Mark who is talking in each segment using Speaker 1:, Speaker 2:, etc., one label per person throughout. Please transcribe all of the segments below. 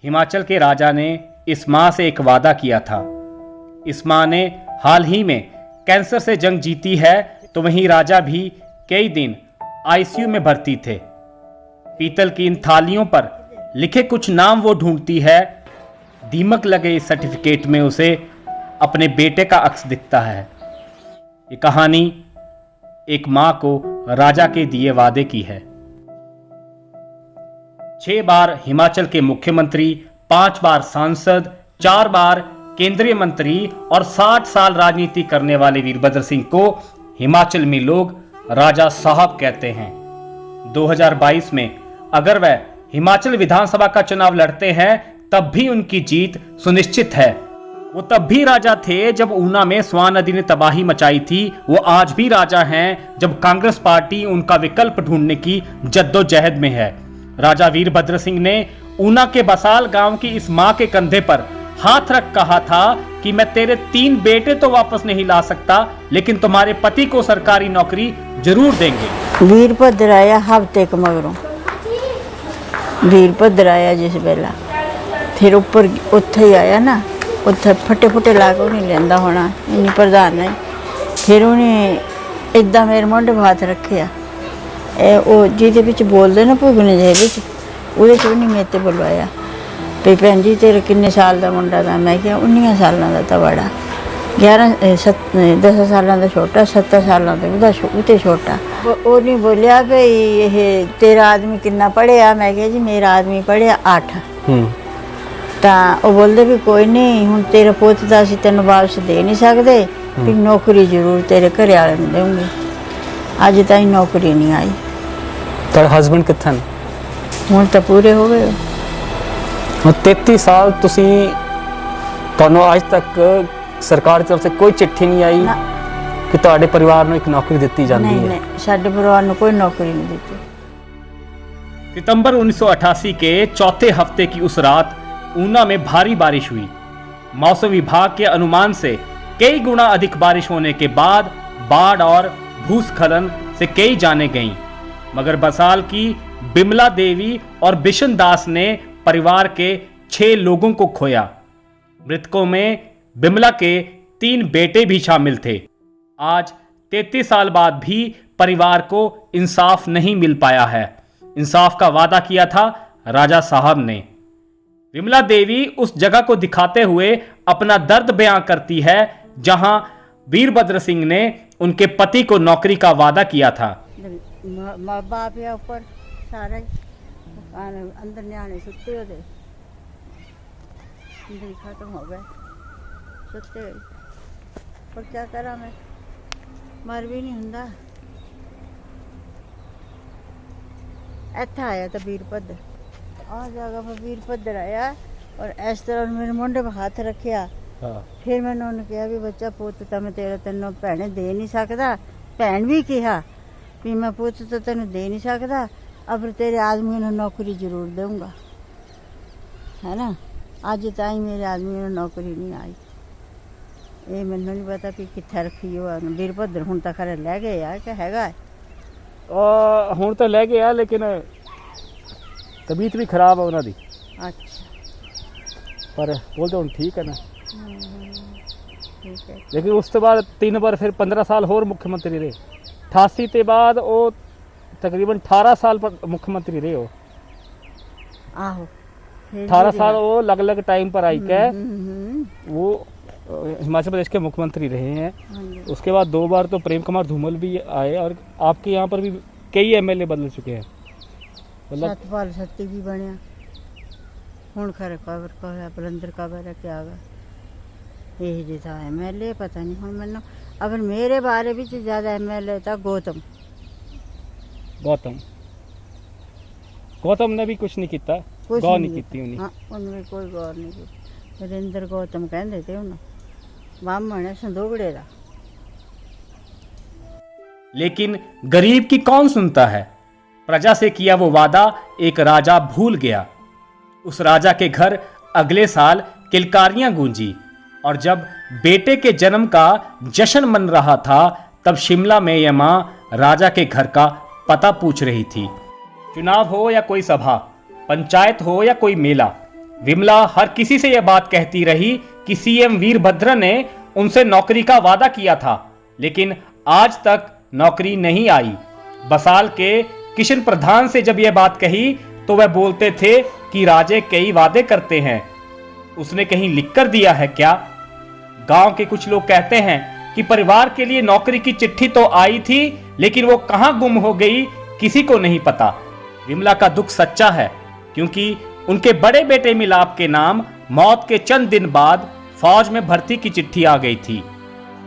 Speaker 1: हिमाचल के राजा ने इस माँ से एक वादा किया था। इस माँ ने हाल ही में कैंसर से जंग जीती है, तो वहीं राजा भी कई दिन आईसीयू में भर्ती थे। पीतल की इन थालियों पर लिखे कुछ नाम वो ढूंढती है। दीमक लगे इस सर्टिफिकेट में उसे अपने बेटे का अक्स दिखता है। ये कहानी एक मां को राजा के दिए वादे की है। 6 बार हिमाचल के मुख्यमंत्री, 5 बार सांसद, 4 बार केंद्रीय मंत्री और 60 साल राजनीति करने वाले वीरभद्र सिंह को हिमाचल में लोग राजा साहब कहते हैं। 2022 में अगर वह हिमाचल विधानसभा का चुनाव लड़ते हैं तब भी उनकी जीत सुनिश्चित है। वो तब भी राजा थे जब ऊना में स्वान नदी ने तबाही मचाई थी। वो आज भी राजा हैं जब कांग्रेस पार्टी उनका विकल्प ढूंढने की जद्दोजहद में है। राजा वीरभद्र सिंह ने ऊना के बसाल गांव की इस मां के कंधे पर हाथ रख कहा था कि मैं तेरे 3 बेटे तो वापस नहीं ला सकता, लेकिन तुम्हारे पति को सरकारी नौकरी जरूर देंगे।
Speaker 2: वीरभद्र आया हफ्ते क मगरों, वीरभद्र आया जिस वेला, फिर उपर उत्थे ही आया ना, उत्थे फटे फुटे ला के नहीं लेंदा होना, इन्नी प्रधान है। फिर उन्हें इदा मेरे मुंडे हाथ रखे, जिदे विच बोलते ना भुगने जे विच, उहदे च उन्हें मेरे ते बुलवाया भी भैन जी तेरे किन्ने साल का मुंडा था। मैं क्या 19 सालों का था बड़ा, 10 सालों का छोटा, 7 सालों का उते छोटा। वो नहीं बोलिया भी ये तेरा आदमी कितना पढ़िया। मैं क्या जी मेरा आदमी पढ़िया 8। तो वो बोलते भी कोई नहीं, हुण तेरा पुत तो असीं तेन वापस दे नहीं सकते, भी नौकरी जरूर तेरे घरे वाले में देंगे। अज ताई नौकरी नहीं आई।
Speaker 3: तो हसबैंड कित्थे?
Speaker 2: हुण तो पूरे हो गए।
Speaker 3: 33 साल तुहानूं अज तक सरकार की तरफ से कोई चिट्ठी नहीं आई कि तुहाडे परिवार नूं एक नौकरी दित्ती जाती है?
Speaker 2: नहीं, साडे परिवार नूं कोई नौकरी नहीं दी।
Speaker 1: सितंबर 1988 के चौथे हफ्ते की उस रात ऊना में भारी बारिश हुई। मौसम विभाग के अनुमान से कई गुना अधिक बारिश होने के बाद बाढ़ और भूस्खलन से कई जानें गईं, मगर बसाल की बिमला देवी और बिशन दास ने परिवार के 6 लोगों को खोया। मृतकों में बिमला के 3 बेटे भी शामिल थे। आज 33 साल बाद भी परिवार को इंसाफ नहीं मिल पाया है। इंसाफ का वादा किया था राजा साहब ने। बिमला देवी उस जगह को दिखाते हुए अपना दर्द बयां करती है जहां वीरभद्र सिंह ने उनके पति को नौकरी का वादा किया था।
Speaker 2: माँ बाप या ऊपर सारे अंदर न्याणे सुते होते, जिंदगी खत्म हो गए, सुते गए। पर क्या करा मैं, मर भी नहीं हुंदा। इत्थे आया तो वीरभद्र, आ जगह पर वीरभद्र आया और इस तरह मेरे मुंडे पर हाथ रखिया। फिर मैंने उन्हें कहा भी बच्चा पुत तो मैं तेरा तेनों भैने दे नहीं सकता। भैन भी कहा भी मैं पुत तो तेन दे नहीं सकता, अब तेरे आदमी ने नौकरी जरूर दूंगा, है ना। अज ताई मेरे आदमी ने नौकरी नहीं आई। ये मैनू नहीं पता भी कित्थे रखी हो वीरभद्र। हुण तो खरे लै गए आ कि हैगा?
Speaker 1: हुण तो लै गया, लेकिन तबीयत भी खराब है उन्हां दी।
Speaker 2: अच्छा,
Speaker 1: पर बोलते हुण ठीक है ना।
Speaker 2: ठीक है।
Speaker 1: लेकिन उस तो बाद 3 बार फिर 15 साल होर मुख्यमंत्री रहे। 88 के बाद वो तकरीबन 18 साल पर मुख्यमंत्री रहे हो।
Speaker 2: आहो
Speaker 1: 18 साल वो अलग अलग टाइम पर आई के वो हिमाचल प्रदेश के मुख्यमंत्री रहे हैं। उसके बाद 2 बार तो प्रेम कुमार धूमल भी आए और आपके यहाँ पर भी कई एमएलए बदल चुके हैं।
Speaker 2: सतपाल सत्ती भी बनया। हुण खरे कबर का बलंदर कबर है क्या गा यही जी था एमएलए, पता नहीं हुण मैनू। अगर मेरे बारे में ज़्यादा एमएलए था गौतम
Speaker 1: ने भी कुछ नहीं किया, गौर नहीं की उन्हें।
Speaker 2: हाँ, उन्हें कोई गौर नहीं की। नरेंद्र गौतम कहते थे उन्हें, बामण है संदोगड़े का।
Speaker 1: लेकिन गरीब की कौन सुनता है। प्रजा से किया वो वादा एक राजा भूल गया। उस राजा के घर अगले साल किलकारियां गूंजी और जब बेटे के जन्म का जश्न मन रहा था तब शिमला में यह मां राजा के घर का पता पूछ रही थी। चुनाव हो या कोई सभा, पंचायत हो या कोई मेला, विमला हर किसी से यह बात कहती रही कि सीएम वीरभद्र ने उनसे नौकरी का वादा किया था, लेकिन आज तक नौकरी नहीं आई। बसाल के किशन प्रधान से जब यह बात कही तो वह बोलते थे कि राजे कई वादे करते हैं, उसने कहीं लिख कर दिया है क्या? गांव के कुछ लोग कहते हैं कि परिवार के लिए नौकरी की चिट्ठी तो आई थी, लेकिन वो कहां गुम हो गई किसी को नहीं पता। विमला का दुख सच्चा है, क्योंकि उनके बड़े बेटे मिलाप के नाम मौत के चंद दिन बाद फौज में भर्ती की चिट्ठी आ गई थी।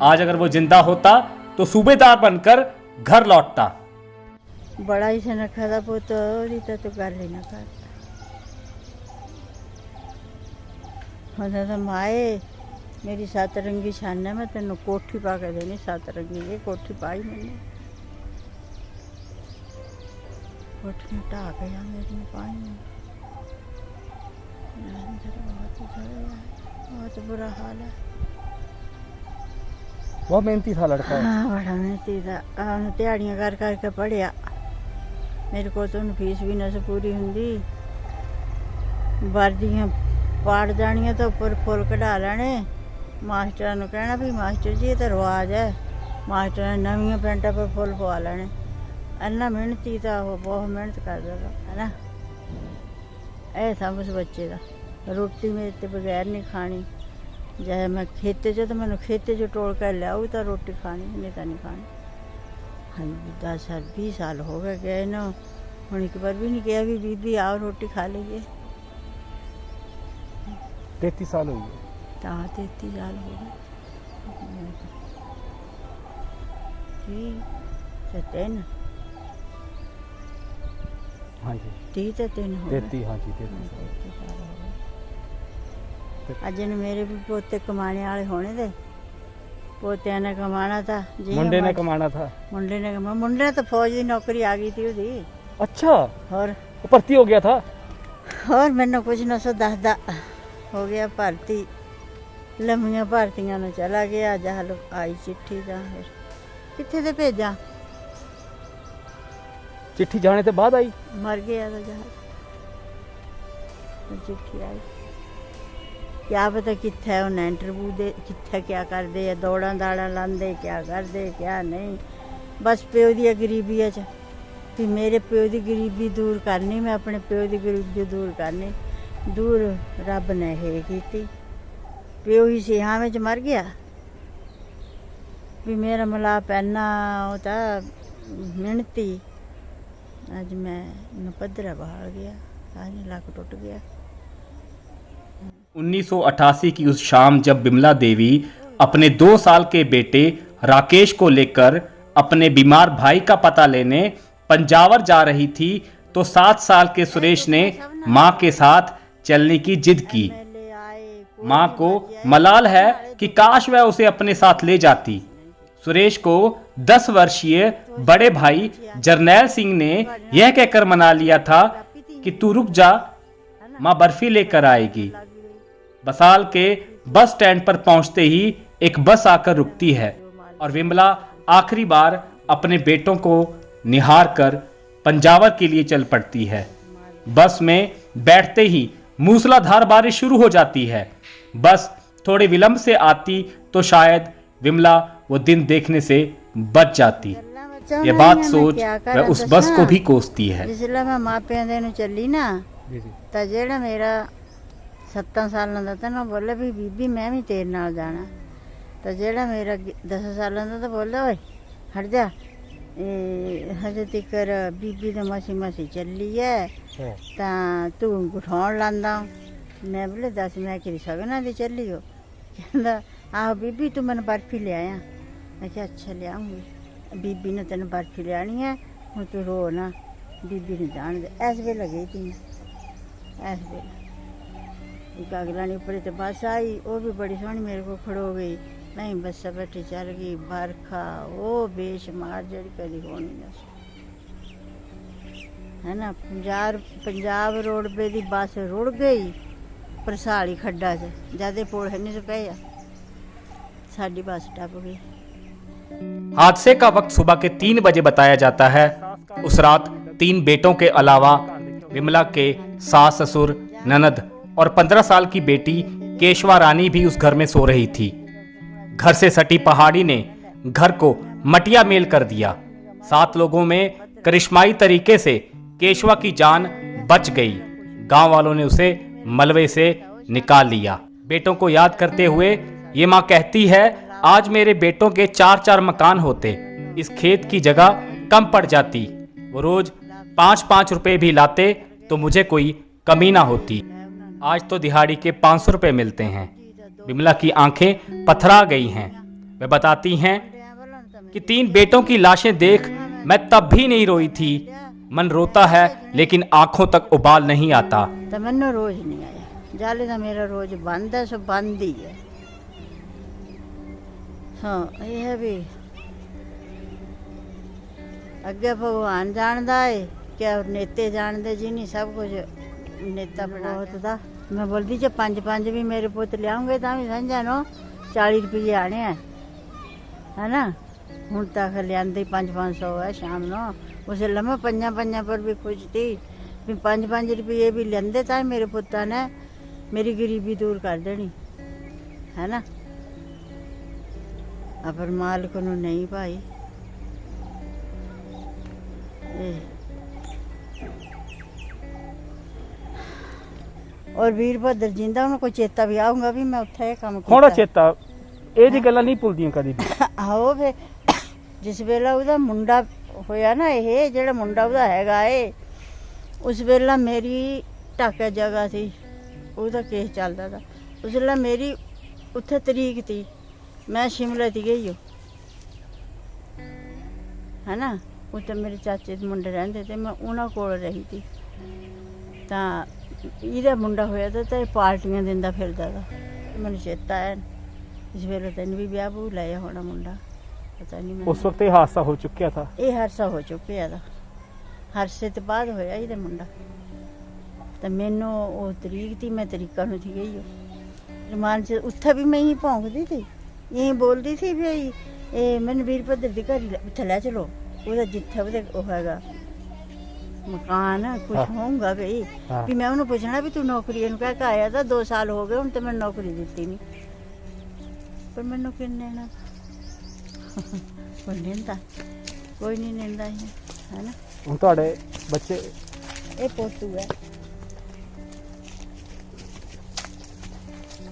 Speaker 1: आज अगर वो जिंदा होता तो सूबेदार बनकर घर लौटता।
Speaker 2: बड़ा ही सनखा था पुत, तो गल ही ना कर। तो माए मेरी सतरंगी छान है, मैं तेन कोठी पा के देनी सतरंगी। ये कोठी पाई मैंने, कोठी ढा गया मेरी पाई। बहुत बुरा हाल है।
Speaker 3: बहुत मेहनती था लड़का।
Speaker 2: हाँ बड़ा मेहनती था। उन्हें दिहाड़ियां कर करके पढ़िया। मेरे को तो फीस भी ना से पूरी होंगी। वर्दियां पाड़ जानियां तो उपर फुल कढ़ा लेने। मास्टर ने कहना भी मास्टर जी ये तो रिवाज है। मास्टर ने नवियां पेंटा पर फुल पवा लेने। इन्ना मेहनती था वो, बहुत मेहनत करता था, है ना। ऐ था उस बच्चे का। रोटी मेरे ते बगैर नहीं खानी। चाहे मैं खेते चो तो मैंने खेते चो टोल कर लियाऊ तो रोटी खानी, नहीं तो नहीं खानी। हाँ 10 साल 20 साल हो गए गए ना, हूँ एक बार भी नहीं किया भी बीबी आओ रोटी खा लीजिए।
Speaker 3: 33 साल हो गए।
Speaker 2: हाँ 33 साल हो गए। ठीक है।
Speaker 3: हाँ जी
Speaker 2: 33 हो गए।
Speaker 3: 33, हाँ जी 33 साल।
Speaker 2: अज ने मेरे भी पोते कमाने वाले होने थे। पोतिया ने कमाना था।
Speaker 3: मुंडे ने कमाना था।
Speaker 2: मुंडे ने मुंडे तो फौज की नौकरी आ गई थी उसकी।
Speaker 3: अच्छा,
Speaker 2: और
Speaker 3: वो भर्ती हो गया था।
Speaker 2: और मैंने कुछ न सो दसदा हो गया भर्ती। लम्बिया भर्तियां में चला गया। जहाँ आई चिट्ठी जा फिर कितने से भेजा।
Speaker 3: चिट्ठी जाने के बाद आई।
Speaker 2: मर गया तो जहाँ चिट्ठी आई। क्या पता कित्थे उन्हें इंटरव्यू दे, कित्थे क्या कर दे, दौड़ा दाड़ा लांदे, क्या कर दे क्या नहीं। बस प्यो दी गरीबी च भी मेरे प्यो की गरीबी दूर करनी, मैं अपने प्यो की गरीबी दूर करनी। दूर रब ने है की। प्यो ही सिहा में मर गया भी मेरा मिलाप इन्ना होता मेहनती। अज मैं पद्धरा बहा गया, आज लक टुट गया।
Speaker 1: 1988 की उस शाम जब बिमला देवी अपने 2 साल के बेटे राकेश को लेकर अपने बीमार भाई का पता लेने पंजावर जा रही थी, तो 7 साल के सुरेश ने मां के साथ चलने की जिद की। मां को मलाल है कि काश वह उसे अपने साथ ले जाती। सुरेश को 10 वर्षीय बड़े भाई जरनैल सिंह ने यह कहकर मना लिया था कि तू रुक जा, मां बर्फी लेकर आएगी। बसाल के बस स्टैंड पर पहुंचते ही एक बस आकर रुकती है और विमला आखिरी बार अपने बेटों को निहार कर पंजावर के लिए चल पड़ती है। बस में बैठते ही मूसलाधार बारिश शुरू हो जाती है। बस थोड़े विलंब से आती तो शायद विमला वो दिन देखने से बच जाती। ये बात सोच वह उस बस को भी कोसती है।
Speaker 2: जिसले मैं मापिया दे चली ना तो जेड़ा मेरा 7 साल का था ना बोले भी बीबी मैं भी तेरे नाल जाना। तो जेड़ा मेरा 10 साल का तो बोले ओए हट जा, हजे तिकर बीबी तो मसी मसी चली है तो तू उठाउण लांदा। मैं बोले दस मैं कि सगना दी चली हो। कहंदा आहो बीबी तू मैंने बर्फी ले आया। मैं क्या अच्छा ले आऊँगी, बीबी ने तेन बर्फी ले आनी है, हूँ तू रो ना, बीबी ने जान दे। इस वेले गई थी मैं, इस वेले एक अगला नहीं पड़ी तो बस आई, वो भी बड़ी सोहनी मेरे को खड़ो गई। मैं बस बैठी चल गई। बरखा वो बेशुमार जड़ी कभी होनी ना है ना। पंजाब रोडवे की बस रुड़ गई परसाली खड्डा च, ज्यादा पुल है नहीं पे साड़ी बस टप गई।
Speaker 1: हादसे का वक्त सुबह के 3 बजे बताया जाता है। उस रात 3 बेटों के अलावा विमला के सास ससुर ननद और 15 साल की बेटी केशवा रानी भी उस घर में सो रही थी। घर से सटी पहाड़ी ने घर को मटिया मेल कर दिया। 7 लोगों में करिश्माई तरीके से केशवा की जान बच गई। गांव वालों ने उसे मलबे से निकाल लिया। बेटों को याद करते हुए ये मां कहती है, आज मेरे बेटों के 4-4 मकान होते, इस खेत की जगह कम पड़ जाती। वो रोज 5-5 रुपए भी लाते तो मुझे कोई कमी ना होती। आज तो दिहाड़ी के 500 रुपए मिलते हैं। विमला की आंखें पथरा गई हैं। वे बताती हैं कि 3 बेटों की लाशें देख मैं तब भी नहीं रोई थी। मन रोता है लेकिन आंखों तक उबाल नहीं आता।
Speaker 2: तो मैंने रोज नहीं आया, जाले का मेरा रोज बंद है, सब बंद ही है। हाँ ये है भी अगे भगवान जानता है क्या, नेते जानते जी नहीं सब कुछ नेता बहुत था। मैं बोलती जो 5-5 भी मेरे पुत लियाऊंगे तो भी समझा नो 40 रुपये आने हैं, है ना। हूँ तक लिया 500-500 है शाम नो। उस मैं 5 पर भी खुश थी भी 5-5 रुपये भी लेंदे था मेरे पुत्ता ने मेरी गरीबी दूर कर देनी, है ना। पर मालिक नू नहीं भाई। और वीरभद्र जिंदा उनको चेता भी आऊंगा भी मैं उत्थे काम कीता।
Speaker 3: ਹੁਣ ਚੇਤਾ ਇਹ ਜੀ ਗੱਲਾਂ ਨਹੀਂ ਭੁੱਲਦੀਆਂ ਕਦੀ ਵੀ।
Speaker 2: ਆਹੋ ਵੇ ਜਿਸ ਵੇਲੇ ਉਹਦਾ ਮੁੰਡਾ ਹੋਇਆ ਨਾ, ਇਹ ਜਿਹੜਾ ਮੁੰਡਾ ਉਹਦਾ ਹੈਗਾ ਏ, ਉਸ ਵੇਲੇ ਮੇਰੀ ਢਾਕਾ ਜਗ੍ਹਾ ਸੀ, ਉਹਦਾ ਕੇਸ ਚੱਲਦਾ ਤਾ। ਉਸ ਵੇਲੇ ਮੇਰੀ ਉੱਥੇ ਤਰੀਕ ਤੀ, ਮੈਂ ਸ਼ਿਮਲੇ ਤੀ ਗਈ ਹੈ ਨਾ। ਉੱਥੇ ਮੇਰੇ ਚਾਚੇ ਦੇ ਮੁੰਡੇ ਰਹਿੰਦੇ ਤੇ ਮੈਂ ਉਹਨਾਂ ਕੋਲ ਰਹੀ ਤੀ। ਤਾਂ ਇਹਦਾ ਮੁੰਡਾ ਹੋਇਆ ਤਾਂ ਇਹ ਪਾਰਟੀਆਂ ਦਿੰਦਾ ਫਿਰਦਾ ਤਾ। ਮੈਨੂੰ ਚੇਤਾ ਹੈ ਇਸ ਵੇਲੇ ਤੈਨੂੰ ਵੀ ਵਿਆਹ ਬੂ ਲਾਇਆ ਹੋਣਾ ਮੁੰਡਾ, ਪਤਾ ਨਹੀਂ ਮੈਨੂੰ।
Speaker 3: ਉਸ ਵਕਤ ਇਹ ਹਾਦਸਾ ਹੋ ਚੁੱਕਿਆ ਥਾ।
Speaker 2: ਇਹ ਹਾਦਸਾ ਹੋ ਚੁੱਕਿਆ ਦਾ, ਹਾਦਸੇ ਤੋਂ ਬਾਅਦ ਹੋਇਆ ਇਹਦਾ ਮੁੰਡਾ। ਤਾਂ ਮੈਨੂੰ ਉਹ ਤਰੀਕ ਤੀ, ਮੈਂ ਤਰੀਕਾਂ ਨੂੰ ਥੀ ਗਈ ਰਮਾਨ ਚ। ਉੱਥੇ ਵੀ ਮੈਂ ਹੀ ਭੌਂਕਦੀ ਸੀ, ਇਹ ਬੋਲਦੀ ਸੀ ਵੀ ਇਹ ਮੈਨੂੰ ਵੀਰਭੱਦਰ ਦੀ ਘਰ ਉੱਥੇ ਲੈ ਚਲੋ, ਉਹਦਾ ਜਿੱਥੇ ਉਹਦੇ ਉਹ ਹੈਗਾ ਮਕਾਨ ਕੁਛ ਹੋਊਗਾ ਬਈ ਵੀ ਮੈਂ ਉਹਨੂੰ ਪੁੱਛਣਾ ਵੀ ਤੂੰ ਨੌਕਰੀ ਇਹਨੂੰ ਕਹਿ ਕੇ ਆਇਆ ਤਾਂ 2 ਸਾਲ ਹੋ ਗਏ ਹੁਣ ਤੇ ਮੈਨੂੰ ਨੌਕਰੀ ਦਿੱਤੀ ਨਹੀਂ। ਪਰ ਮੈਨੂੰ ਕਿੰਨੇ ਨਾ ਕੋਈ ਲੈਂਦਾ, ਕੋਈ ਨਹੀਂ ਲੈਂਦਾ ਹੈ ਨਾ।
Speaker 3: ਹੁਣ ਤੁਹਾਡੇ ਬੱਚੇ
Speaker 2: ਇਹ ਪੋਤੂ ਹੈ,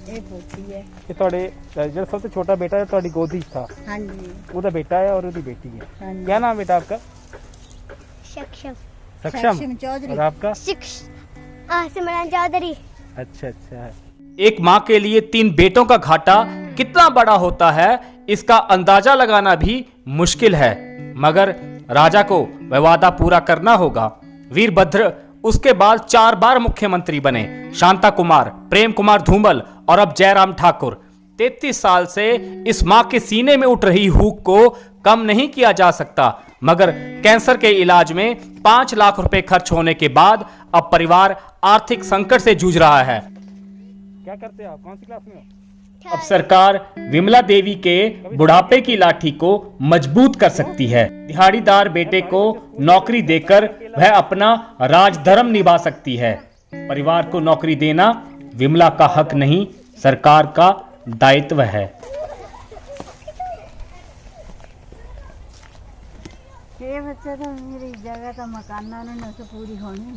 Speaker 2: ਇਹ ਪੋਤੀ ਹੈ।
Speaker 3: ਇਹ ਤੁਹਾਡੇ ਜਿਹੜਾ ਸਭ ਤੋਂ ਛੋਟਾ बेटा है ਤੁਹਾਡੀ ਗੋਦੀ 'ਚ था,
Speaker 2: हाँ जी
Speaker 3: ਉਹਦਾ बेटा है और ਉਹਦੀ बेटी है।
Speaker 2: हाँ जी।
Speaker 3: क्या नाम बेटा आपका?
Speaker 4: सक्षम
Speaker 3: सक्षम।
Speaker 2: चौधरी।
Speaker 3: और आपका?
Speaker 4: सिमरन चौधरी।
Speaker 3: अच्छा अच्छा।
Speaker 1: एक मां के लिए 3 बेटों का घाटा कितना बड़ा होता है इसका अंदाजा लगाना भी मुश्किल है, मगर राजा को वह वादा पूरा करना होगा। वीरभद्र उसके बाद 4 बार मुख्यमंत्री बने। शांता कुमार, प्रेम कुमार धूमल और अब जयराम ठाकुर। 33 साल से इस मां के सीने में उठ रही हुक को कम नहीं किया जा सकता, मगर कैंसर के इलाज में 5 लाख रुपए खर्च होने के बाद अब परिवार आर्थिक संकट से जूझ रहा है।
Speaker 3: क्या करते हैं आप? कौन सी क्लास में हो?
Speaker 1: अब सरकार विमला देवी के बुढ़ापे की लाठी को मजबूत कर सकती है। दिहाड़ीदार बेटे को नौकरी देकर वह अपना राजधर्म निभा सकती है। परिवार को नौकरी देना विमला का हक नहीं, सरकार का दायित्व है।
Speaker 2: ये बच्चा तो मेरी जगह तो मकाना ने न तो पूरी होनी।